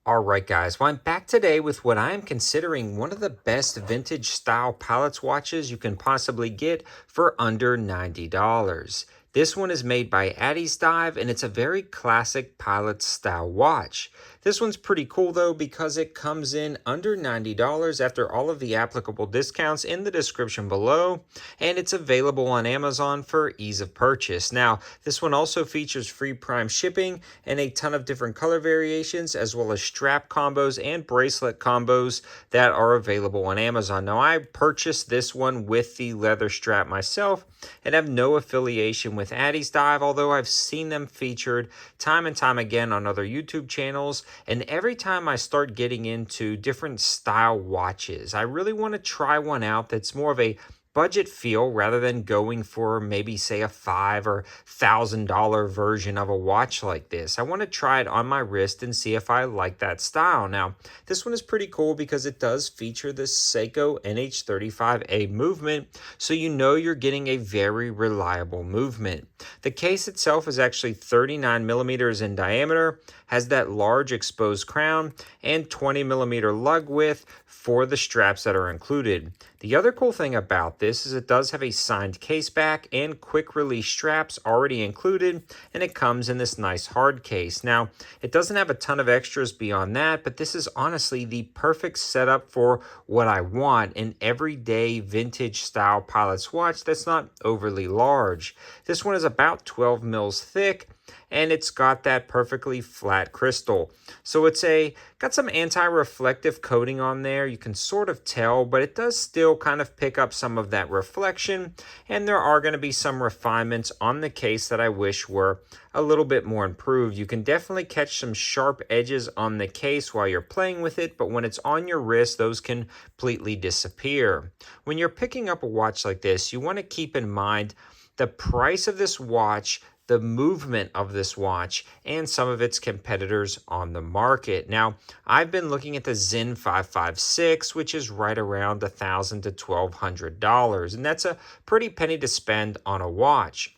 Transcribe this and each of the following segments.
All right, guys. Well, I'm back today with what I am considering one of the best vintage style Pilots watches you can possibly get for under $90. This one is made by ADDIESDIVE, and it's a very classic Pilot style watch. This one's pretty cool though because it comes in under $90 after all of the applicable discounts in the description below, and it's available on Amazon for ease of purchase. Now, this one also features free Prime shipping and a ton of different color variations, as well as strap combos and bracelet combos that are available on Amazon. Now, I purchased this one with the leather strap myself and have no affiliation with ADDIESDIVE, although I've seen them featured time and time again on other YouTube channels. And every time I start getting into different style watches, I really want to try one out that's more of a budget feel rather than going for maybe say a $5,000 or $1,000 version of a watch like this. I want to try it on my wrist and see if I like that style. Now, this one is pretty cool because it does feature the Seiko NH35A movement, so you know you're getting a very reliable movement. The case itself is actually 39 millimeters in diameter, has that large exposed crown, and 20 millimeter lug width for the straps that are included. The other cool thing about this is it does have a signed case back and quick release straps already included, and it comes in this nice hard case. Now, it doesn't have a ton of extras beyond that, but this is honestly the perfect setup for what I want, an everyday vintage style Pilot's watch that's not overly large. This one is about 12 mils thick, and it's got that perfectly flat crystal. So it's got some anti-reflective coating on there. You can sort of tell, but it does still kind of pick up some of that reflection. And there are going to be some refinements on the case that I wish were a little bit more improved. You can definitely catch some sharp edges on the case while you're playing with it, but when it's on your wrist, those can completely disappear. When you're picking up a watch like this, you want to keep in mind the price of this watch, the movement of this watch, and some of its competitors on the market. Now, I've been looking at the Zen 556, which is right around $1,000 to $1,200, and that's a pretty penny to spend on a watch.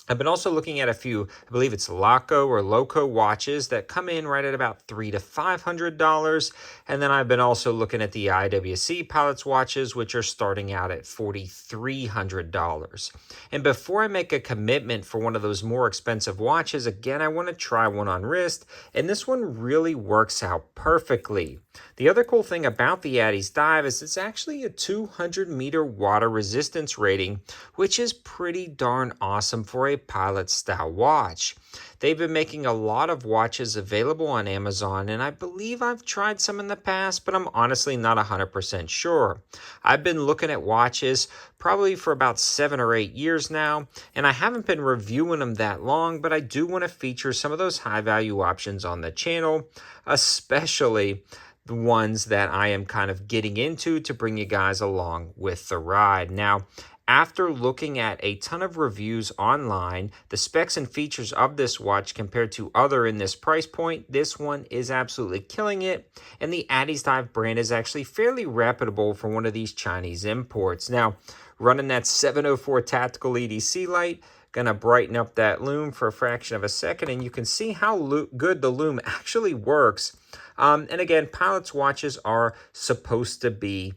I've been also looking at a few, I believe it's Loco watches that come in right at about $300 to $500. And then I've been also looking at the IWC Pilots watches, which are starting out at $4,300. And before I make a commitment for one of those more expensive watches, again, I want to try one on wrist. And this one really works out perfectly. The other cool thing about the ADDIESDIVE is it's actually a 200-meter water resistance rating, which is pretty darn awesome for a Pilot style watch. They've been making a lot of watches available on Amazon, and I believe I've tried some in the past, but I'm honestly not 100% sure. I've been looking at watches probably for about 7 or 8 years now, and I haven't been reviewing them that long, but I do want to feature some of those high-value options on the channel, especially the ones that I am kind of getting into to bring you guys along with the ride. Now, after looking at a ton of reviews online, the specs and features of this watch compared to other in this price point, this one is absolutely killing it. And the ADDIESDIVE brand is actually fairly reputable for one of these Chinese imports. Now, running that 704 tactical EDC light, gonna brighten up that lume for a fraction of a second, and you can see how good the lume actually works. And again, Pilot's watches are supposed to be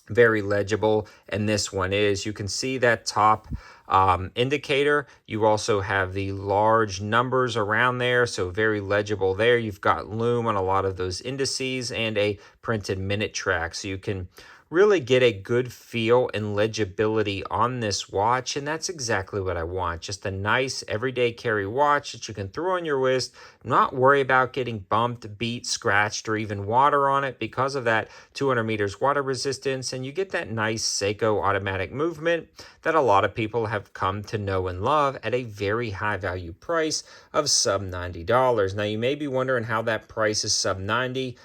very legible, and this one is. You can see that top indicator. You also have the large numbers around there, so very legible there. You've got lume on a lot of those indices and a printed minute track, so you can really get a good feel and legibility on this watch, and that's exactly what I want. Just a nice everyday carry watch that you can throw on your wrist, not worry about getting bumped, beat, scratched, or even water on it because of that 200 meters water resistance, and you get that nice Seiko automatic movement that a lot of people have come to know and love at a very high value price of sub $90. Now, you may be wondering how that price is sub $90.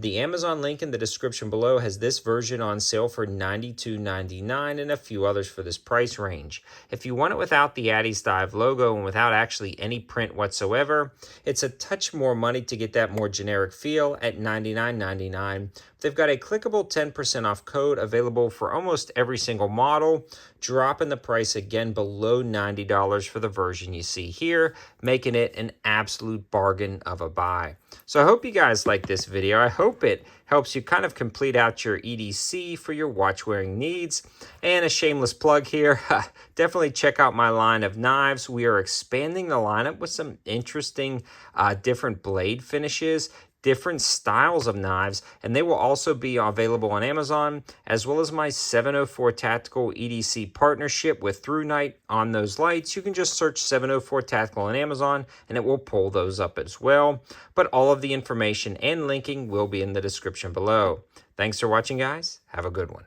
The Amazon link in the description below has this version on sale for $92.99 and a few others for this price range. If you want it without the ADDIESDIVE logo and without actually any print whatsoever, it's a touch more money to get that more generic feel at $99.99. They've got a clickable 10% off code available for almost every single model. dropping the price again below $90 for the version you see here, making it an absolute bargain of a buy. So I hope you guys like this video. I hope it helps you kind of complete out your EDC for your watch wearing needs. And a shameless plug here, definitely check out my line of knives. We are expanding the lineup with some interesting different blade finishes, different styles of knives, and they will also be available on Amazon, as well as my 704 Tactical EDC partnership with Through Night on those lights. You can just search 704 Tactical on Amazon and it will pull those up as well. But all of the information and linking will be in the description below. Thanks for watching, guys. Have a good one.